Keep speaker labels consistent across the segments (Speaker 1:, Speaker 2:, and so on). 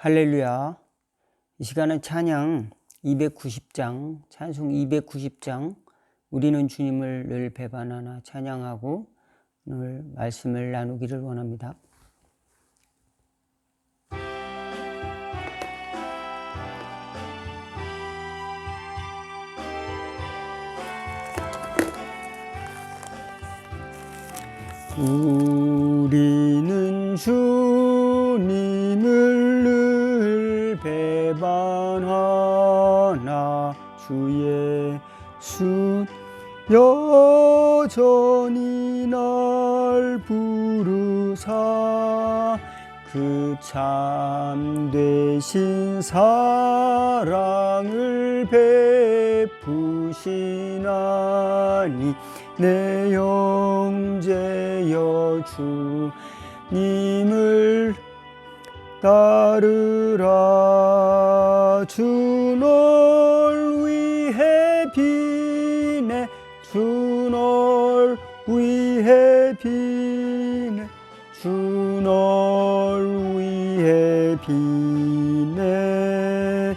Speaker 1: 할렐루야. 이 시간은 찬양 290장, 찬송 290장, 우리는 주님을 늘 배반하나 찬양하고 오늘 말씀을 나누기를 원합니다. 우리는 주님을 늘 배반하나 주 예수 여전히 날 부르사 그 참되신 사랑을 베푸시나니 내 형제여 주님을 따르라. 주 널 위해 비네, 주 널 위해 비네, 주 널 위해 비네,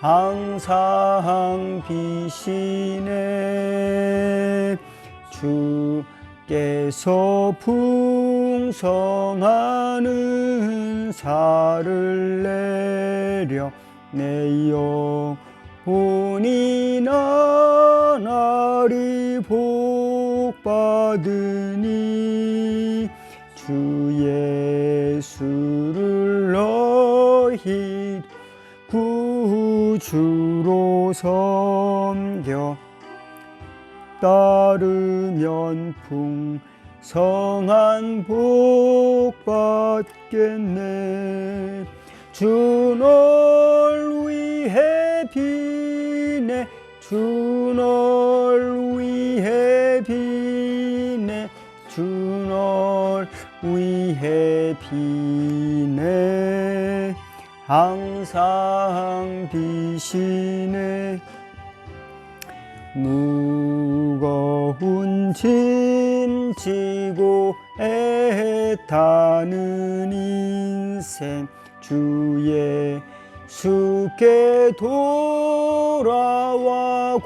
Speaker 1: 항상 비시네. 주께서 풍성한 은사를 내려 내 영혼이 나날이 복받으니 주 예수를 너희 구주로 섬겨 따르면 풍성한 복 받겠네. 주 널 위해 비네, 주 널 위해 비네, 주 널 위해 비네, 항상 비시네. 무거운 짐 지고 애타는 인생 주 예수께 돌아와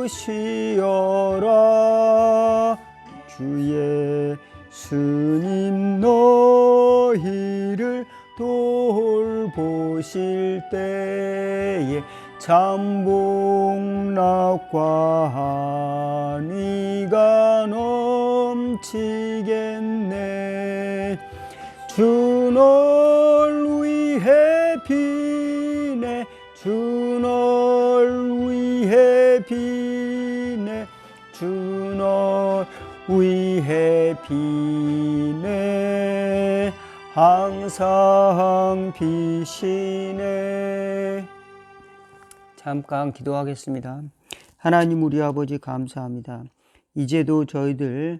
Speaker 1: 고시어라. 주 예수님 너희를 돌보실 때에 참복락과 한위가 넘치겠네. 주 널 위해 비네, 주 널 위해 비네, 주 널 위해 비네, 항상 비시네. 잠깐 기도하겠습니다. 하나님 우리 아버지 감사합니다. 이제도 저희들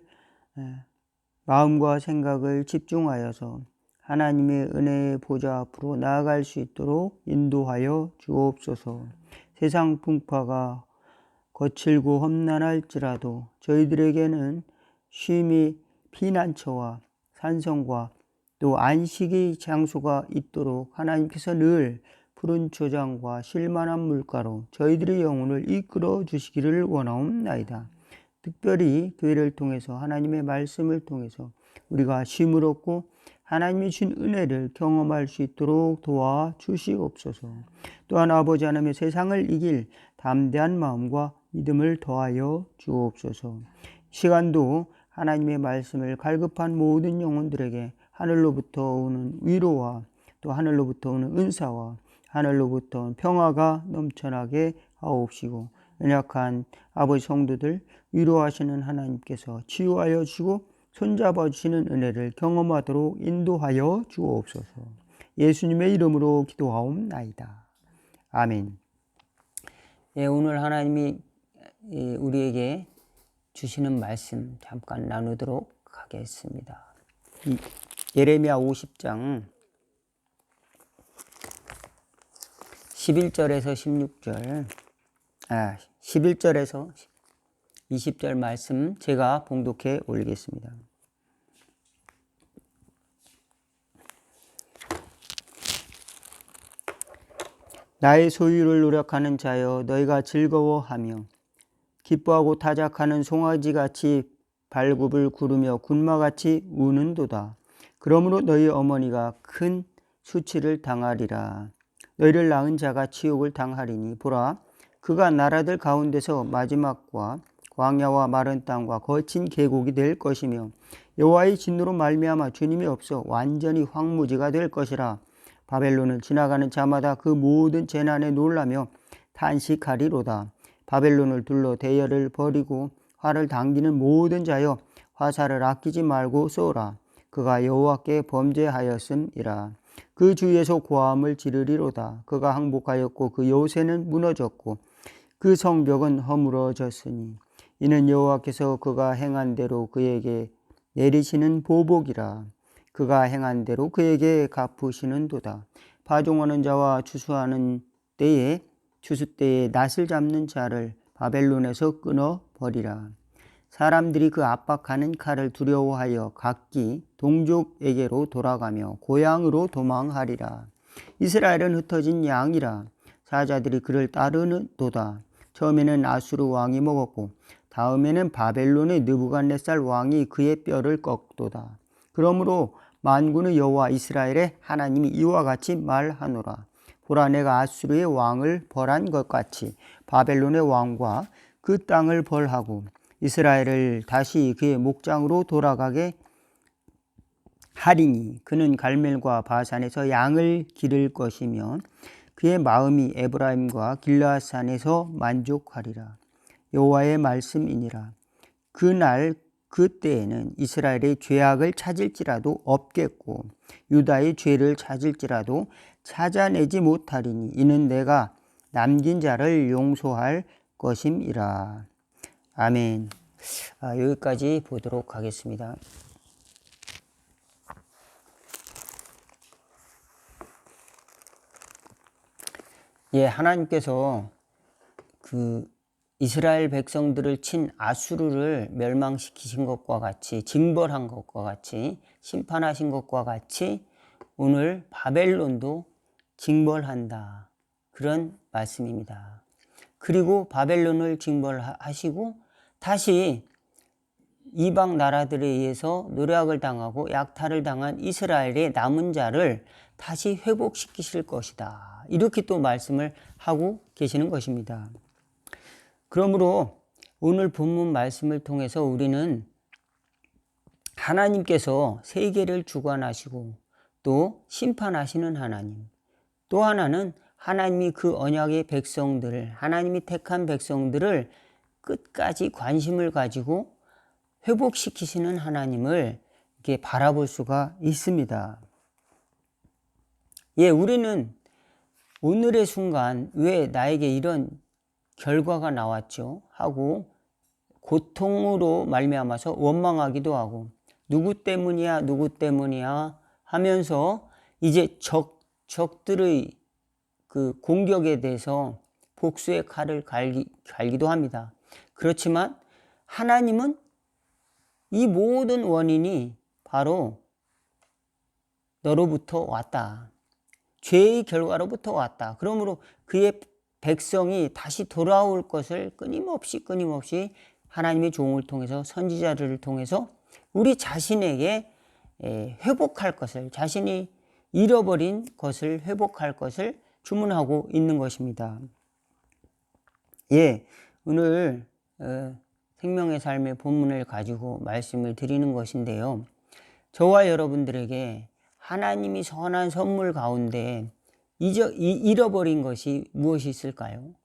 Speaker 1: 마음과 생각을 집중하여서 하나님의 은혜의 보좌 앞으로 나아갈 수 있도록 인도하여 주옵소서. 세상 풍파가 거칠고 험난할지라도 저희들에게는 쉼이 피난처와 산성과 또 안식의 장소가 있도록 하나님께서 늘 푸른 초장과 쉴만한 물가로 저희들의 영혼을 이끌어 주시기를 원하옵나이다. 특별히 교회를 통해서 하나님의 말씀을 통해서 우리가 쉼을 얻고 하나님이 주신 은혜를 경험할 수 있도록 도와주시옵소서. 또한 아버지 하나님의 세상을 이길 담대한 마음과 믿음을 더하여 주옵소서. 시간도 하나님의 말씀을 갈급한 모든 영혼들에게 하늘로부터 오는 위로와 또 하늘로부터 오는 은사와 하늘로부터 평화가 넘쳐나게 하옵시고 연약한 아버지 성도들 위로하시는 하나님께서 치유하여 주시고 손잡아 주시는 은혜를 경험하도록 인도하여 주옵소서. 예수님의 이름으로 기도하옵나이다. 아멘. 오늘 하나님이 우리에게 주시는 말씀 잠깐 나누도록 하겠습니다. 예레미야 50장 11절에서 16절 11절에서 20절 말씀 제가 봉독해 올리겠습니다. 나의 소유를 노력하는 자여 너희가 즐거워하며 기뻐하고 타작하는 송아지같이 발굽을 구르며 군마같이 우는도다. 그러므로 너희 어머니가 큰 수치를 당하리라. 너희를 낳은 자가 치욕을 당하리니 보라, 그가 나라들 가운데서 마지막과 광야와 마른 땅과 거친 계곡이 될 것이며 여호와의 진노로 말미암아 주님이 없어 완전히 황무지가 될 것이라. 바벨론을 지나가는 자마다 그 모든 재난에 놀라며 탄식하리로다. 바벨론을 둘러 대열을 벌이고 활을 당기는 모든 자여 화살을 아끼지 말고 쏘라. 그가 여호와께 범죄하였음이라. 그 주위에서 고함을 지르리로다. 그가 항복하였고 그 요새는 무너졌고 그 성벽은 허물어졌으니 이는 여호와께서 그가 행한 대로 그에게 내리시는 보복이라. 그가 행한 대로 그에게 갚으시는도다. 파종하는 자와 추수하는 때에 추수 때에 낫을 잡는 자를 바벨론에서 끊어버리라. 사람들이 그 압박하는 칼을 두려워하여 각기 동족에게로 돌아가며 고향으로 도망하리라. 이스라엘은 흩어진 양이라. 사자들이 그를 따르는도다. 처음에는 아수르 왕이 먹었고 다음에는 바벨론의 느부갓네살 왕이 그의 뼈를 꺾도다. 그러므로 만군의 여호와 이스라엘의 하나님이 이와 같이 말하노라. 보라, 내가 아수르의 왕을 벌한 것 같이 바벨론의 왕과 그 땅을 벌하고 이스라엘을 다시 그의 목장으로 돌아가게 하리니 그는 갈멜과 바산에서 양을 기를 것이며 그의 마음이 에브라임과 길르앗산에서 만족하리라. 여호와의 말씀이니라. 그날 그때에는 이스라엘의 죄악을 찾을지라도 없겠고 유다의 죄를 찾을지라도 찾아내지 못하리니 이는 내가 남긴 자를 용서할 것임이라. 아멘. 여기까지 보도록 하겠습니다. 하나님께서 그 이스라엘 백성들을 친 아수르를 멸망시키신 것과 같이, 징벌한 것과 같이, 심판하신 것과 같이 오늘 바벨론도 징벌한다, 그런 말씀입니다. 그리고 바벨론을 징벌하시고 다시 이방 나라들에 의해서 노략을 당하고 약탈을 당한 이스라엘의 남은 자를 다시 회복시키실 것이다, 이렇게 또 말씀을 하고 계시는 것입니다. 그러므로 오늘 본문 말씀을 통해서 우리는 하나님께서 세계를 주관하시고 또 심판하시는 하나님, 또 하나는 하나님이 그 언약의 백성들을, 하나님이 택한 백성들을 끝까지 관심을 가지고 회복시키시는 하나님을 이렇게 바라볼 수가 있습니다. 우리는 오늘의 순간 왜 나에게 이런 결과가 나왔죠 하고 고통으로 말미암아서 원망하기도 하고 누구 때문이야 하면서 이제 적들의 그 공격에 대해서 복수의 칼을 갈기도 합니다. 그렇지만 하나님은 이 모든 원인이 바로 너로부터 왔다, 죄의 결과로부터 왔다. 그러므로 그의 백성이 다시 돌아올 것을 끊임없이 하나님의 종을 통해서, 선지자들을 통해서 우리 자신에게 회복할 것을, 자신이 잃어버린 것을 회복할 것을 주문하고 있는 것입니다. 오늘 생명의 삶의 본문을 가지고 말씀을 드리는 것인데요, 저와 여러분들에게 하나님이 선한 선물 가운데 잃어버린 것이 무엇이 있을까요?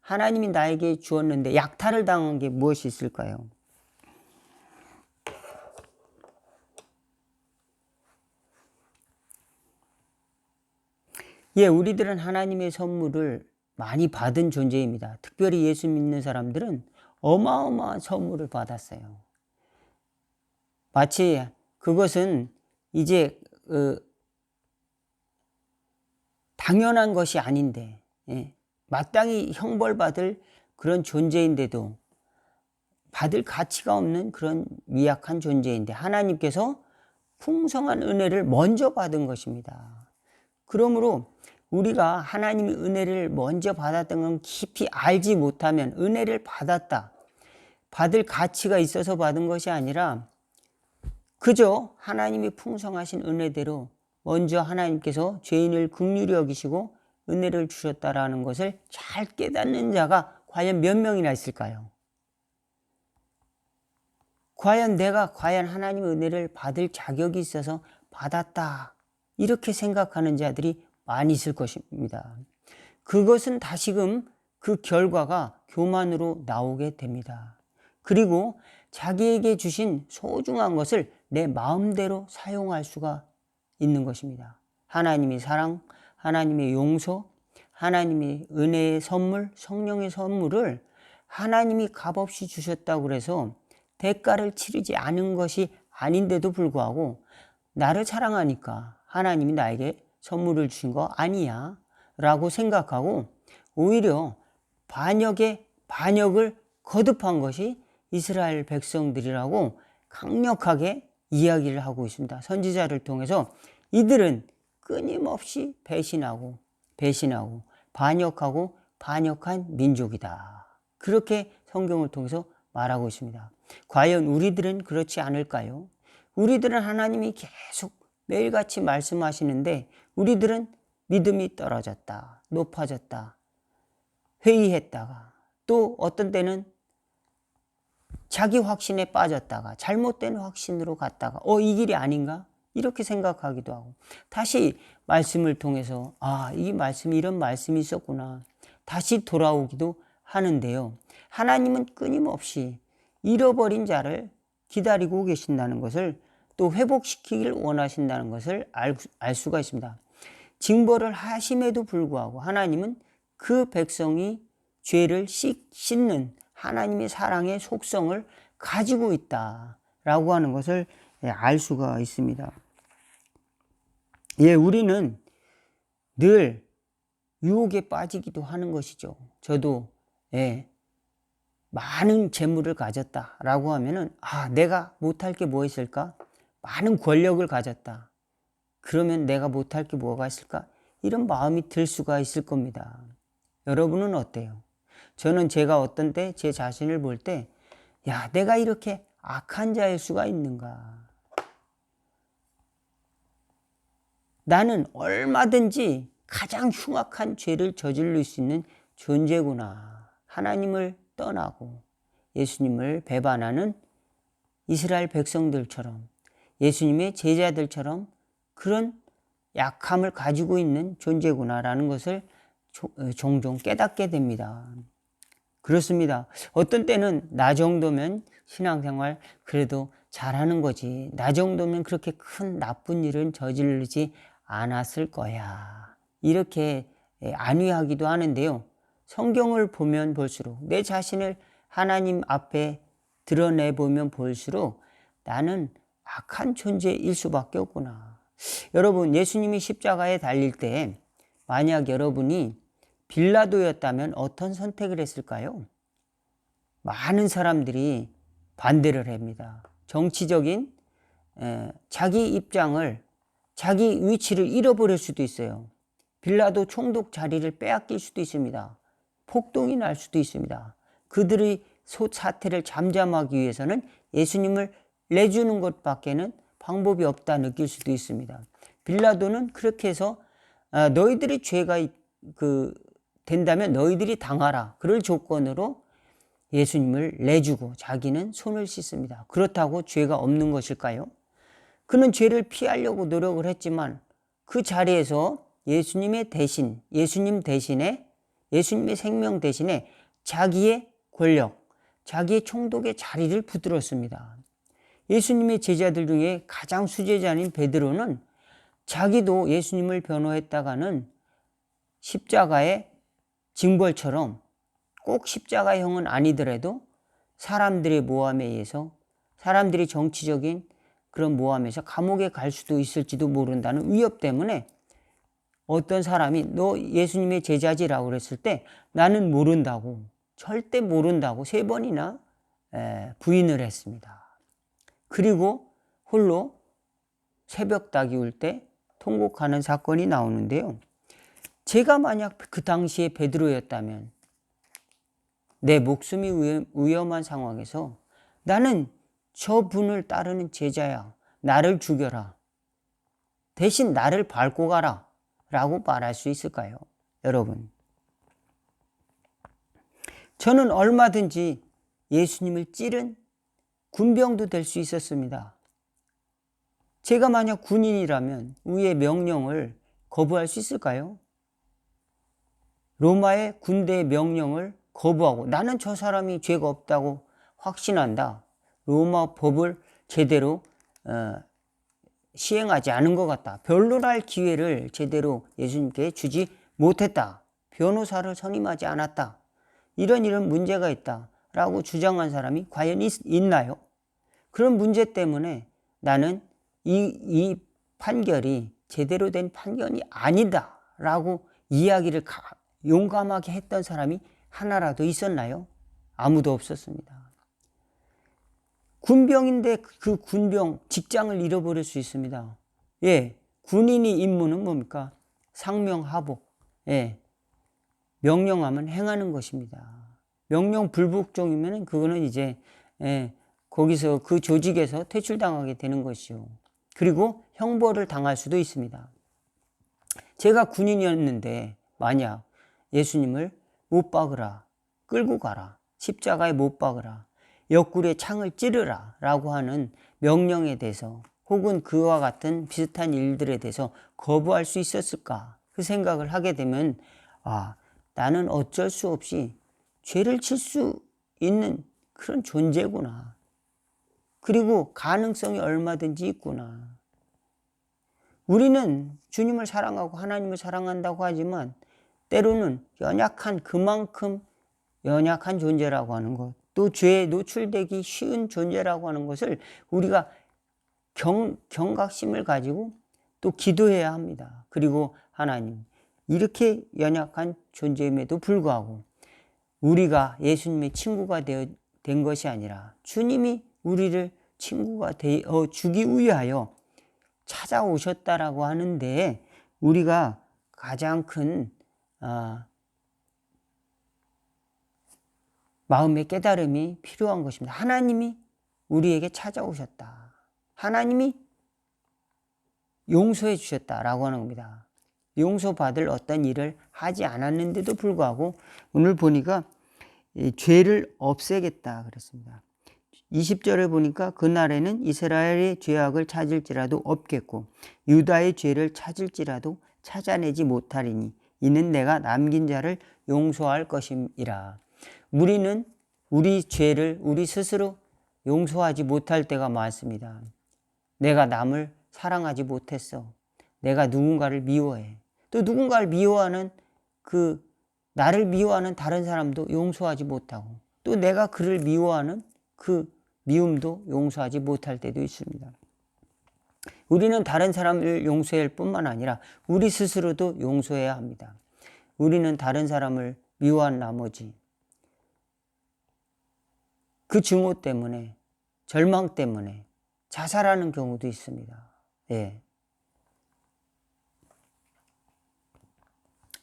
Speaker 1: 하나님이 나에게 주었는데 약탈을 당한 게 무엇이 있을까요? 우리들은 하나님의 선물을 많이 받은 존재입니다. 특별히 예수 믿는 사람들은 어마어마한 선물을 받았어요. 마치 그것은 이제 당연한 것이 아닌데, 마땅히 형벌받을 그런 존재인데도 받을 가치가 없는 그런 미약한 존재인데 하나님께서 풍성한 은혜를 먼저 받은 것입니다. 그러므로 우리가 하나님의 은혜를 먼저 받았던 건 깊이 알지 못하면 은혜를 받았다, 받을 가치가 있어서 받은 것이 아니라 그저 하나님이 풍성하신 은혜대로 먼저 하나님께서 죄인을 긍휼히 여기시고 은혜를 주셨다라는 것을 잘 깨닫는 자가 과연 몇 명이나 있을까요? 과연 내가 하나님의 은혜를 받을 자격이 있어서 받았다, 이렇게 생각하는 자들이 많이 있을 것입니다. 그것은 다시금 그 결과가 교만으로 나오게 됩니다. 그리고 자기에게 주신 소중한 것을 내 마음대로 사용할 수가 있는 것입니다. 하나님의 사랑, 하나님의 용서, 하나님의 은혜의 선물, 성령의 선물을 하나님이 값없이 주셨다고 해서 대가를 치르지 않은 것이 아닌데도 불구하고 나를 사랑하니까 하나님이 나에게 선물을 주신 거 아니야 라고 생각하고 오히려 반역을 거듭한 것이 이스라엘 백성들이라고 강력하게 이야기를 하고 있습니다. 선지자를 통해서 이들은 끊임없이 배신하고 반역한 민족이다, 그렇게 성경을 통해서 말하고 있습니다. 과연 우리들은 그렇지 않을까요? 우리들은 하나님이 계속 매일같이 말씀하시는데 우리들은 믿음이 떨어졌다, 높아졌다, 회의했다가 또 어떤 때는 자기 확신에 빠졌다가 잘못된 확신으로 갔다가 이 길이 아닌가? 이렇게 생각하기도 하고 다시 말씀을 통해서 이 말씀이 이런 말씀이 있었구나, 다시 돌아오기도 하는데요. 하나님은 끊임없이 잃어버린 자를 기다리고 계신다는 것을 또 회복시키기를 원하신다는 것을 알 수가 있습니다. 징벌을 하심에도 불구하고 하나님은 그 백성이 죄를 씻는 하나님의 사랑의 속성을 가지고 있다라고 하는 것을 알 수가 있습니다. 우리는 늘 유혹에 빠지기도 하는 것이죠. 저도 많은 재물을 가졌다라고 하면은 내가 못할 게 뭐 있을까? 많은 권력을 가졌다. 그러면 내가 못할 게 뭐가 있을까? 이런 마음이 들 수가 있을 겁니다. 여러분은 어때요? 저는 제가 어떤 때 제 자신을 볼 때 내가 이렇게 악한 자일 수가 있는가? 나는 얼마든지 가장 흉악한 죄를 저지를 수 있는 존재구나. 하나님을 떠나고 예수님을 배반하는 이스라엘 백성들처럼 예수님의 제자들처럼 그런 약함을 가지고 있는 존재구나라는 것을 종종 깨닫게 됩니다. 그렇습니다. 어떤 때는 나 정도면 신앙생활 그래도 잘하는 거지, 나 정도면 그렇게 큰 나쁜 일은 저지르지 않았을 거야, 이렇게 안위하기도 하는데요. 성경을 보면 볼수록 내 자신을 하나님 앞에 드러내보면 볼수록 나는 악한 존재일 수밖에 없구나. 여러분, 예수님이 십자가에 달릴 때 만약 여러분이 빌라도였다면 어떤 선택을 했을까요? 많은 사람들이 반대를 합니다. 정치적인 자기 입장을, 자기 위치를 잃어버릴 수도 있어요. 빌라도 총독 자리를 빼앗길 수도 있습니다. 폭동이 날 수도 있습니다. 그들의 사태를 잠잠하기 위해서는 예수님을 내주는 것밖에는 방법이 없다 느낄 수도 있습니다. 빌라도는 그렇게 해서 너희들이 죄가 된다면 너희들이 당하라, 그럴 조건으로 예수님을 내주고 자기는 손을 씻습니다. 그렇다고 죄가 없는 것일까요? 그는 죄를 피하려고 노력을 했지만 그 자리에서 예수님 대신에 예수님의 생명 대신에 자기의 권력, 자기의 총독의 자리를 붙들었습니다. 예수님의 제자들 중에 가장 수제자인 베드로는 자기도 예수님을 변호했다가는 십자가의 징벌처럼 꼭 십자가형은 아니더라도 사람들의 모함에 의해서, 사람들이 정치적인 그런 모함에서 감옥에 갈 수도 있을지도 모른다는 위협 때문에 어떤 사람이 너 예수님의 제자지라고 그랬을 때 나는 모른다고, 절대 모른다고 3번이나 부인을 했습니다. 그리고 홀로 새벽 닭이 울 때 통곡하는 사건이 나오는데요. 제가 만약 그 당시에 베드로였다면 내 목숨이 위험한 상황에서 나는 저 분을 따르는 제자야. 나를 죽여라. 대신 나를 밟고 가라. 라고 말할 수 있을까요? 여러분. 저는 얼마든지 예수님을 찌른 군병도 될 수 있었습니다. 제가 만약 군인이라면 위의 명령을 거부할 수 있을까요? 로마의 군대의 명령을 거부하고 나는 저 사람이 죄가 없다고 확신한다. 로마 법을 제대로 시행하지 않은 것 같다. 변론할 기회를 제대로 예수님께 주지 못했다. 변호사를 선임하지 않았다. 이런 문제가 있다. 라고 주장한 사람이 과연 있나요? 그런 문제 때문에 나는 이 판결이 제대로 된 판결이 아니다. 라고 이야기를 용감하게 했던 사람이 하나라도 있었나요? 아무도 없었습니다. 군병인데 그 군병 직장을 잃어버릴 수 있습니다. 예, 군인의 임무는 뭡니까? 상명하복. 예, 명령하면 행하는 것입니다. 명령 불복종이면 그거는 이제 거기서 그 조직에서 퇴출당하게 되는 것이요. 그리고 형벌을 당할 수도 있습니다. 제가 군인이었는데 만약 예수님을 못 박으라, 끌고 가라, 십자가에 못 박으라, 옆구리에 창을 찌르라 라고 하는 명령에 대해서 혹은 그와 같은 비슷한 일들에 대해서 거부할 수 있었을까? 그 생각을 하게 되면 나는 어쩔 수 없이 죄를 칠 수 있는 그런 존재구나. 그리고 가능성이 얼마든지 있구나. 우리는 주님을 사랑하고 하나님을 사랑한다고 하지만 때로는 연약한 그만큼 연약한 존재라고 하는 것, 또 죄에 노출되기 쉬운 존재라고 하는 것을 우리가 경각심을 가지고 또 기도해야 합니다. 그리고 하나님, 이렇게 연약한 존재임에도 불구하고 우리가 예수님의 친구가 된 것이 아니라 주님이 우리를 친구가 되어 주기 위하여 찾아오셨다라고 하는데 우리가 가장 큰 마음의 깨달음이 필요한 것입니다. 하나님이 우리에게 찾아오셨다. 하나님이 용서해 주셨다라고 하는 겁니다. 용서받을 어떤 일을 하지 않았는데도 불구하고 오늘 보니까 죄를 없애겠다 그랬습니다. 20절에 보니까 그날에는 이스라엘의 죄악을 찾을지라도 없겠고 유다의 죄를 찾을지라도 찾아내지 못하리니 이는 내가 남긴 자를 용서할 것임이라. 우리는 우리 죄를 우리 스스로 용서하지 못할 때가 많습니다. 내가 남을 사랑하지 못했어. 내가 누군가를 미워해. 또 누군가를 미워하는 나를 미워하는 다른 사람도 용서하지 못하고 또 내가 그를 미워하는 그 미움도 용서하지 못할 때도 있습니다. 우리는 다른 사람을 용서할 뿐만 아니라 우리 스스로도 용서해야 합니다. 우리는 다른 사람을 미워한 나머지 그 증오 때문에 절망 때문에 자살하는 경우도 있습니다. 예.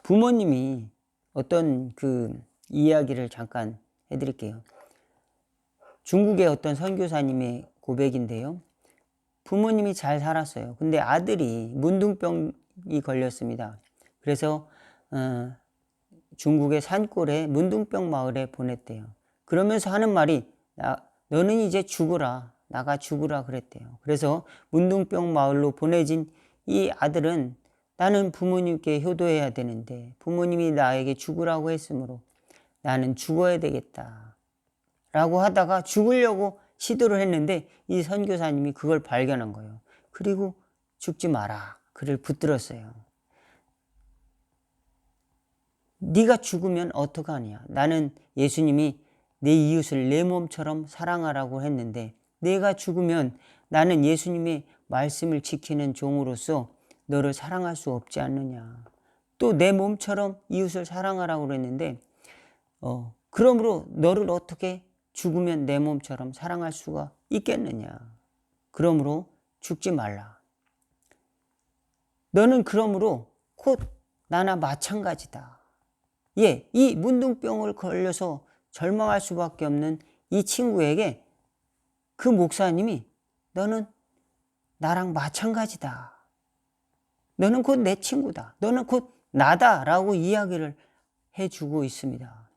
Speaker 1: 부모님이 어떤 이야기를 잠깐 해드릴게요. 중국의 어떤 선교사님의 고백인데요. 부모님이 잘 살았어요. 근데 아들이 문둥병이 걸렸습니다. 그래서 중국의 산골의 문둥병 마을에 보냈대요. 그러면서 하는 말이 너는 이제 죽으라. 나가 죽으라 그랬대요. 그래서 문둥병 마을로 보내진 이 아들은 나는 부모님께 효도해야 되는데 부모님이 나에게 죽으라고 했으므로 나는 죽어야 되겠다 라고 하다가 죽으려고 시도를 했는데 이 선교사님이 그걸 발견한 거예요. 그리고 죽지 마라 그를 붙들었어요. 네가 죽으면 어떡하냐. 나는 예수님이 내 이웃을 내 몸처럼 사랑하라고 했는데 내가 죽으면 나는 예수님의 말씀을 지키는 종으로서 너를 사랑할 수 없지 않느냐. 또 내 몸처럼 이웃을 사랑하라고 그랬는데 그러므로 너를 어떻게 죽으면 내 몸처럼 사랑할 수가 있겠느냐. 그러므로 죽지 말라. 너는 그러므로 곧 나나 마찬가지다. 예, 이 문둥병을 걸려서 절망할 수밖에 없는 이 친구에게 그 목사님이 너는 나랑 마찬가지다. 너는 곧 내 친구다. 너는 곧 나다. 라고 이야기를 해주고 있습니다.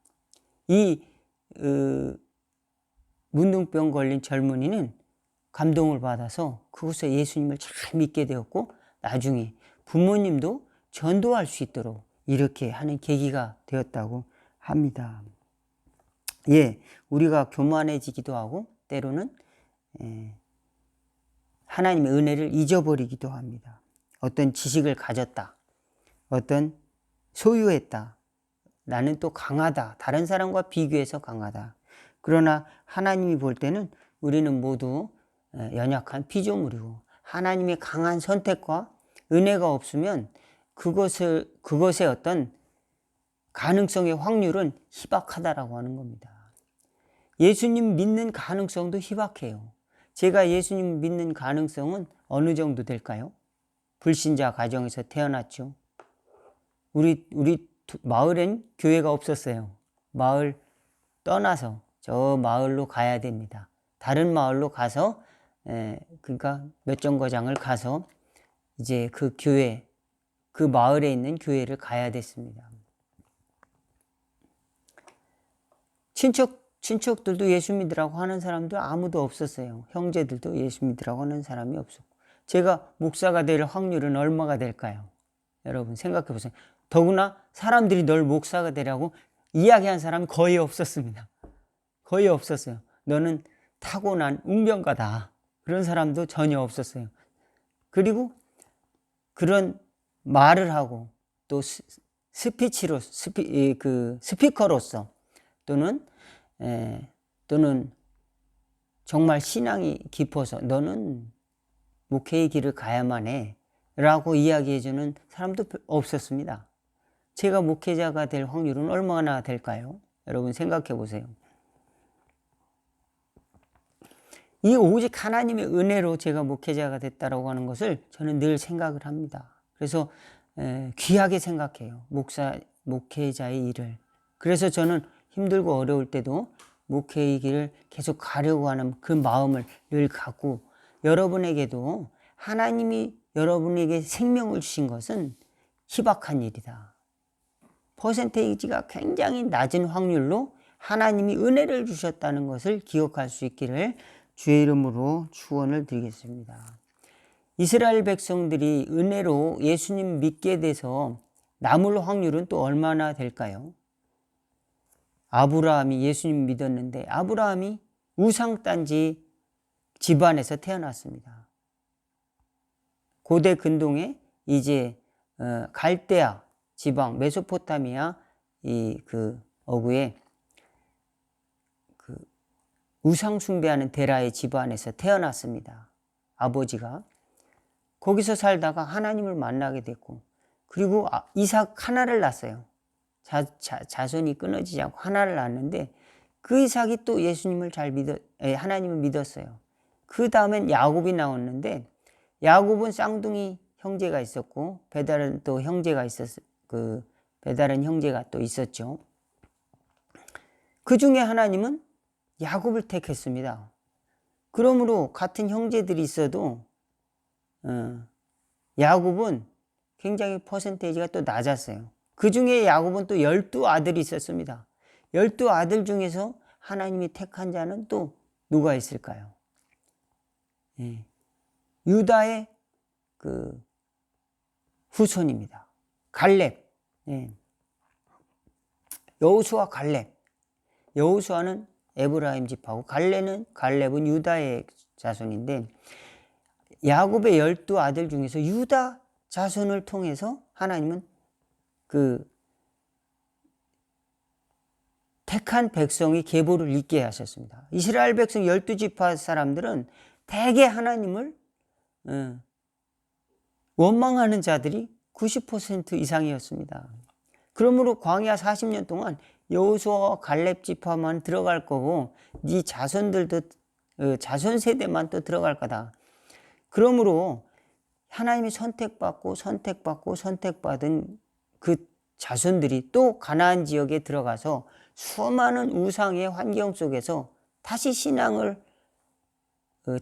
Speaker 1: 이 문둥병 걸린 젊은이는 감동을 받아서 그곳에 예수님을 잘 믿게 되었고 나중에 부모님도 전도할 수 있도록 이렇게 하는 계기가 되었다고 합니다. 예, 우리가 교만해지기도 하고 때로는 하나님의 은혜를 잊어버리기도 합니다. 어떤 지식을 가졌다. 어떤 소유했다. 나는 또 강하다. 다른 사람과 비교해서 강하다. 그러나 하나님이 볼 때는 우리는 모두 연약한 피조물이고 하나님의 강한 선택과 은혜가 없으면 그것의 어떤 가능성의 확률은 희박하다라고 하는 겁니다. 예수님 믿는 가능성도 희박해요. 제가 예수님 믿는 가능성은 어느 정도 될까요? 불신자 가정에서 태어났죠. 우리 마을엔 교회가 없었어요. 마을 떠나서 저 마을로 가야 됩니다. 다른 마을로 가서 그러니까 몇 정거장을 가서 이제 그 교회, 그 마을에 있는 교회를 가야 됐습니다. 친척들도 예수 믿으라고 하는 사람도 아무도 없었어요. 형제들도 예수 믿으라고 하는 사람이 없었고. 제가 목사가 될 확률은 얼마가 될까요? 여러분 생각해 보세요. 더구나 사람들이 널 목사가 되라고 이야기한 사람이 거의 없었습니다. 거의 없었어요. 너는 타고난 웅변가다. 그런 사람도 전혀 없었어요. 그리고 그런 말을 하고 또 스피커로서 또는 정말 신앙이 깊어서 너는 목회의 길을 가야만 해 라고 이야기해주는 사람도 없었습니다. 제가 목회자가 될 확률은 얼마나 될까요? 여러분 생각해 보세요. 이 오직 하나님의 은혜로 제가 목회자가 됐다라고 하는 것을 저는 늘 생각을 합니다. 그래서 귀하게 생각해요. 목회자의 일을. 그래서 저는 힘들고 어려울 때도 목회의 길을 계속 가려고 하는 그 마음을 늘 갖고 여러분에게도 하나님이 여러분에게 생명을 주신 것은 희박한 일이다. 퍼센테이지가 굉장히 낮은 확률로 하나님이 은혜를 주셨다는 것을 기억할 수 있기를 주의 이름으로 축원을 드리겠습니다. 이스라엘 백성들이 은혜로 예수님 믿게 돼서 남을 확률은 또 얼마나 될까요? 아브라함이 예수님 믿었는데 아브라함이 우상단지 집안에서 태어났습니다. 고대 근동에 이제 갈대아 지방 메소포타미아 그 어구에 그 우상 숭배하는 데라의 집안에서 태어났습니다. 아버지가 거기서 살다가 하나님을 만나게 됐고 그리고 이삭 하나를 낳았어요. 자손이 끊어지지 않고 하나를 낳았는데 그 이삭이 또 예수님을 하나님을 믿었어요. 그 다음엔 야곱이 나왔는데 야곱은 쌍둥이 형제가 있었고 배달은 또 형제가 배달은 형제가 또 있었죠. 그 중에 하나님은 야곱을 택했습니다. 그러므로 같은 형제들이 있어도 야곱은 굉장히 퍼센테이지가 또 낮았어요. 그 중에 야곱은 또 12아들이 있었습니다. 12아들 중에서 하나님이 택한 자는 또 누가 있을까요? 유다의 그 후손입니다. 갈렙. 여호수아 갈렙. 여호수아는 에브라임 집하고 갈렙은 유다의 자손인데 야곱의 12아들 중에서 유다 자손을 통해서 하나님은 그 택한 백성이 계보를 잇게 하셨습니다. 이스라엘 백성 12지파 사람들은 대개 하나님을 원망하는 자들이 90% 이상이었습니다. 그러므로 광야 40년 동안 여호수아와 갈렙 지파만 들어갈 거고 네 자손들도 자손 세대만 또 들어갈 거다. 그러므로 하나님이 선택받은 그 자손들이 또 가나안 지역에 들어가서 수많은 우상의 환경 속에서 다시 신앙을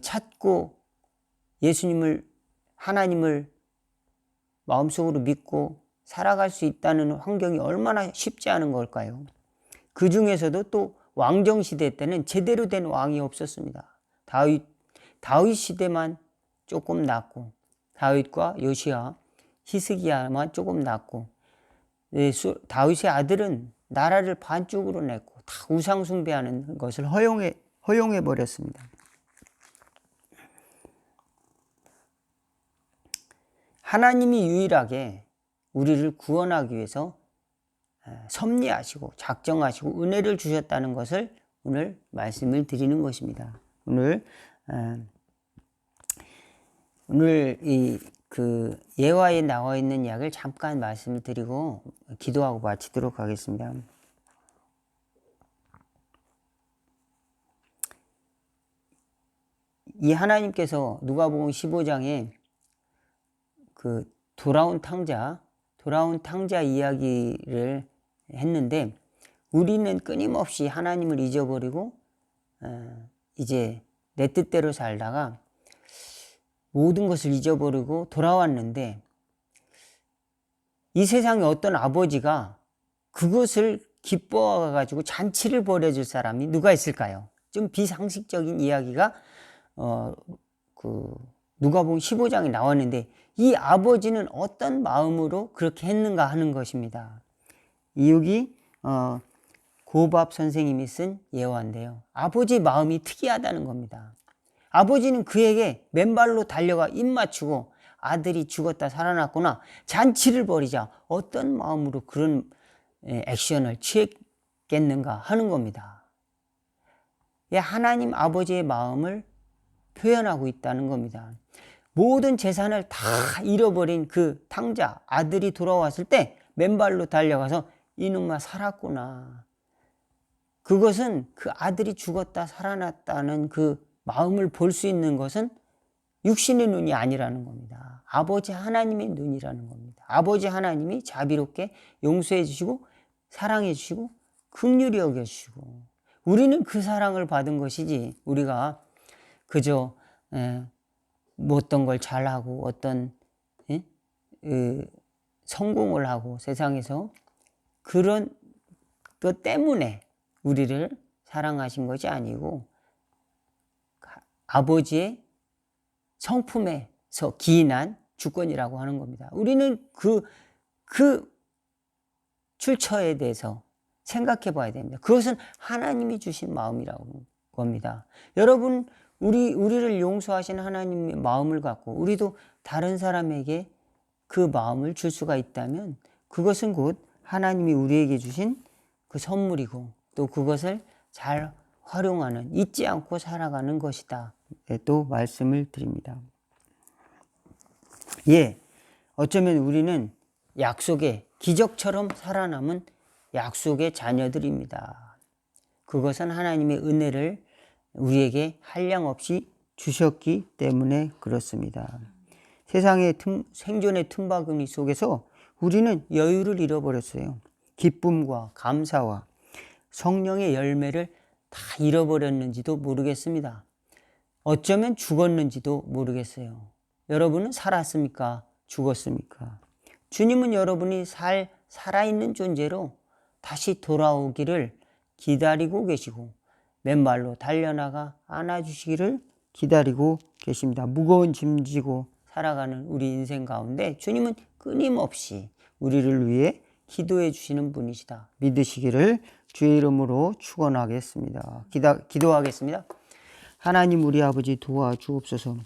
Speaker 1: 찾고 예수님을, 하나님을 마음속으로 믿고 살아갈 수 있다는 환경이 얼마나 쉽지 않은 걸까요? 그 중에서도 또 왕정 시대 때는 제대로 된 왕이 없었습니다. 다윗 시대만 조금 낫고, 다윗과 요시야, 히스기야만 조금 낫고, 다윗의 아들은 나라를 반쪽으로 냈고 다 우상 숭배하는 것을 허용해 버렸습니다. 하나님이 유일하게 우리를 구원하기 위해서 섭리하시고 작정하시고 은혜를 주셨다는 것을 오늘 말씀을 드리는 것입니다. 오늘 이 예화에 나와 있는 이야기를 잠깐 말씀을 드리고 기도하고 마치도록 하겠습니다. 이 하나님께서 누가복음 15장에 그 돌아온 탕자 이야기를 했는데, 우리는 끊임없이 하나님을 잊어버리고 이제 내 뜻대로 살다가 모든 것을 잊어버리고 돌아왔는데, 이 세상에 어떤 아버지가 그것을 기뻐해가지고 잔치를 벌여줄 사람이 누가 있을까요? 좀 비상식적인 이야기가 누가복음 15장에 나왔는데, 이 아버지는 어떤 마음으로 그렇게 했는가 하는 것입니다. 여기 고밥 선생님이 쓴 예화인데요, 아버지 마음이 특이하다는 겁니다. 아버지는 그에게 맨발로 달려가 입 맞추고 아들이 죽었다 살아났구나, 잔치를 벌이자, 어떤 마음으로 그런 액션을 취했겠는가 하는 겁니다. 하나님 아버지의 마음을 표현하고 있다는 겁니다. 모든 재산을 다 잃어버린 그 탕자 아들이 돌아왔을 때 맨발로 달려가서 이놈아 살았구나, 그것은 그 아들이 죽었다 살아났다는 그 마음을 볼 수 있는 것은 육신의 눈이 아니라는 겁니다. 아버지 하나님의 눈이라는 겁니다. 아버지 하나님이 자비롭게 용서해 주시고 사랑해 주시고 긍휼히 여겨 주시고, 우리는 그 사랑을 받은 것이지, 우리가 그저 어떤 걸 잘하고 어떤 성공을 하고 세상에서 그런 것 때문에 우리를 사랑하신 것이 아니고, 아버지의 성품에서 기인한 주권이라고 하는 겁니다. 우리는 그 출처에 대해서 생각해 봐야 됩니다. 그것은 하나님이 주신 마음이라고 겁니다. 여러분, 우리를 용서하신 하나님의 마음을 갖고 우리도 다른 사람에게 그 마음을 줄 수가 있다면, 그것은 곧 하나님이 우리에게 주신 그 선물이고, 또 그것을 잘 활용하는, 잊지 않고 살아가는 것이다, 또 말씀을 드립니다. 어쩌면 우리는 약속의 기적처럼 살아남은 약속의 자녀들입니다. 그것은 하나님의 은혜를 우리에게 한량없이 주셨기 때문에 그렇습니다. 세상의 생존의 틈바구니 속에서 우리는 여유를 잃어버렸어요. 기쁨과 감사와 성령의 열매를 다 잃어버렸는지도 모르겠습니다. 어쩌면 죽었는지도 모르겠어요. 여러분은 살았습니까? 죽었습니까? 주님은 여러분이 살아있는 존재로 다시 돌아오기를 기다리고 계시고, 맨발로 달려나가 안아주시기를 기다리고 계십니다. 무거운 짐 지고 살아가는 우리 인생 가운데 주님은 끊임없이 우리를 위해 기도해 주시는 분이시다 믿으시기를 주의 이름으로 축원하겠습니다. 기도하겠습니다. 하나님 우리 아버지 도와주옵소서.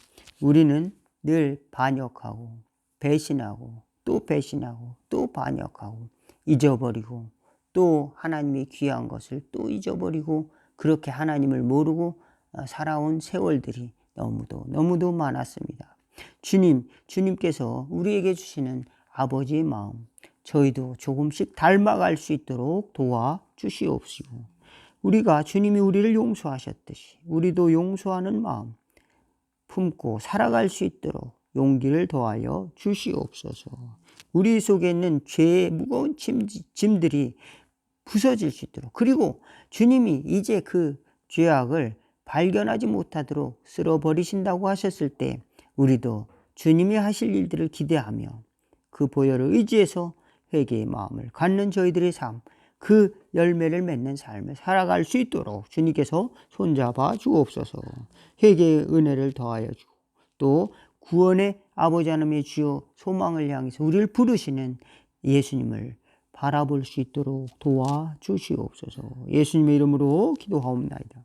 Speaker 1: 우리는 늘 반역하고 배신하고 또 배신하고 또 반역하고 잊어버리고 또 하나님의 귀한 것을 또 잊어버리고, 그렇게 하나님을 모르고 살아온 세월들이 너무도 많았습니다. 주님께서 우리에게 주시는 아버지의 마음, 저희도 조금씩 닮아갈 수 있도록 도와주시옵시고, 우리가 주님이 우리를 용서하셨듯이 우리도 용서하는 마음 품고 살아갈 수 있도록 용기를 더하여 주시옵소서. 우리 속에 있는 죄의 무거운 짐들이 부서질 수 있도록, 그리고 주님이 이제 그 죄악을 발견하지 못하도록 쓸어버리신다고 하셨을 때 우리도 주님이 하실 일들을 기대하며 그 보혈을 의지해서 회개의 마음을 갖는 저희들의 삶, 그 열매를 맺는 삶을 살아갈 수 있도록 주님께서 손잡아 주옵소서. 회개의 은혜를 더하여 주고 또 구원의 아버지 하나님의 주여 소망을 향해서 우리를 부르시는 예수님을 바라볼 수 있도록 도와주시옵소서. 예수님의 이름으로 기도하옵나이다.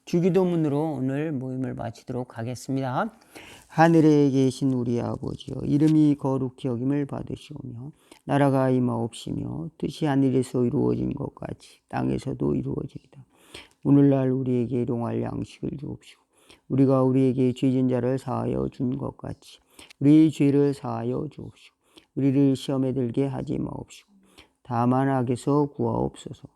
Speaker 1: 주기도문으로 오늘 모임을 마치도록 하겠습니다. 하늘에 계신 우리 아버지여, 이름이 거룩히 여김을 받으시오며 나라가 임하옵시며 뜻이 하늘에서 이루어진 것 같이 땅에서도 이루어지이다. 오늘날 우리에게 일용할 양식을 주옵시고 우리가 우리에게 죄진 자를 사하여 준 것 같이 우리의 죄를 사하여 주옵시고 우리를 시험에 들게 하지 마옵시고 다만 악에서 구하옵소서.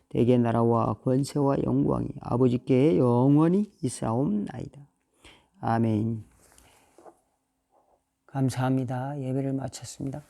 Speaker 1: 대개 나라와 권세와 영광이 아버지께 영원히 있사옵나이다. 아멘. 감사합니다. 예배를 마쳤습니다.